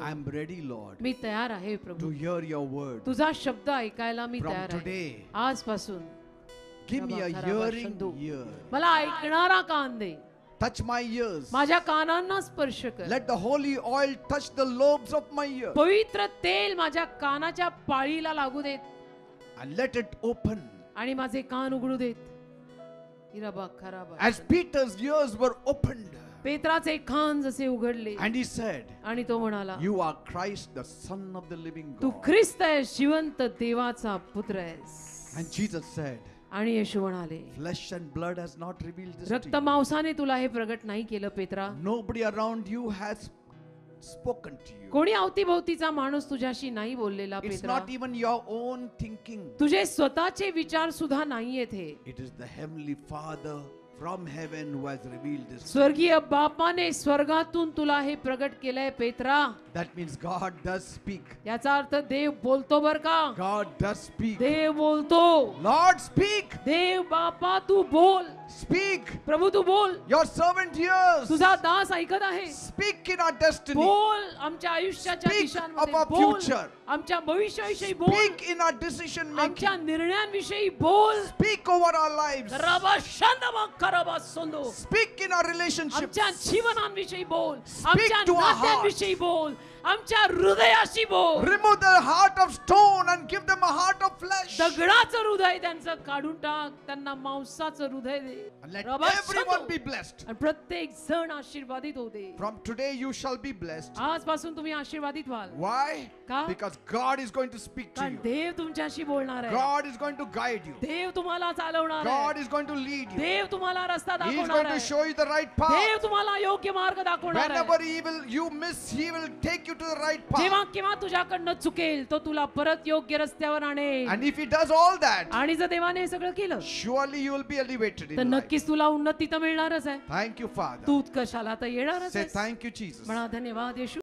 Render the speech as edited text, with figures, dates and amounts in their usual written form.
सांगतो, I am ready, Lord, मी तयार आहे to Prabhu, hear your word. तुझा शब्द ऐकायला मी From तयार आहे. today, आजपासून give me a hearing ear. मला ऐकणारा कान दे, Touch my ears. माझ्या कानांना स्पर्श कर. Let the holy oil touch the lobes of my ear. पवित्र तेल माझ्या कानाच्या पाळीला लागू देत And let it open. आणि माझे कान उघडू देत. इराबा खराबा. As Peter's ears were opened, पेत्राचे कान जसे उघडले and he said, आणि तो म्हणाला, you are Christ, the Son of the living Tu God. ख्रिस्त आहेस, जिवंत देवाचा पुत्र आहेस. And Jesus said, आणि येशू म्हणाले, flesh and blood has not revealed this to रक्त you. मांसाने तुला हे प्रगट नाही केलं Petra. Nobody around you has spoken to you. कोणी अवतीभोवतीचा माणूस तुझ्याशी नाही बोललेला It's Petra. not even your own thinking. तुझे स्वतःचे विचार सुद्धा नाहीयेत हे. It is the heavenly Father from heaven who has revealed this. स्वर्गीय बापाने स्वर्गातून तुला हे प्रगट केलंय Petra. That means God does speak. याचा अर्थ देव बोलतो बर का. God does speak. देव बोलतो. Lord, speak. देव बापा तू बोल. Speak. प्रभू तू बोल. Your servant hears. तुझा दास ऐकत आहे. Speak in our destiny. बोल आमच्या आयुष्याच्या Speak दिशांमध्ये. of our बोल future. आमच्या भविष्याविषयी बोल. Speak in our decision making. आमच्या निर्णयांविषयी बोल. Speak over our lives. रबा शांदमा करबा सोंदो. Speak in our relationships. आमच्या जीवनांविषयी बोल. Speak आमच्या to our heart. नात्यांविषयी बोल. आमच्या हृदयाशी बोल. Remove the heart of stone and give them a heart of flesh. दगडाचं हृदय त्यांचं काढून टाक, त्यांना मांसाचं हृदय दे. And let rava everyone शांदो. be blessed. आणि प्रत्येक जण आशीर्वादित होते. From today you shall be blessed. आजपासून तुम्ही आशीर्वादित व्हाल. Why? का? Because God is going to speak to कारण you. देव तुमच्याशी बोलणार आहे. God is going to guide you. देव तुम्हाला चालवणार God आहे. is going to lead you. देव तुम्हाला रस्ता He is दाखवणार going to आहे. show you the right Dev path. तुम्हाला योग्य मार्ग दाखवणार आहे. Whenever you miss, He will take you to the right path. जेव्हा केव्हा तुझ्याकडनं चुकेल तो तुला परत योग्य रस्त्यावर आणेल. And if He does all that, आणि जर देवाने हे सगळं केलं surely you will be elevated तर in life. नक्कीच तुला उन्नती तर मिळणारच आहे. Thank you, Father. तू उत्कर्षाला तर येणारच Say आहे. thank you, Jesus. म्हणा धन्यवाद येशू.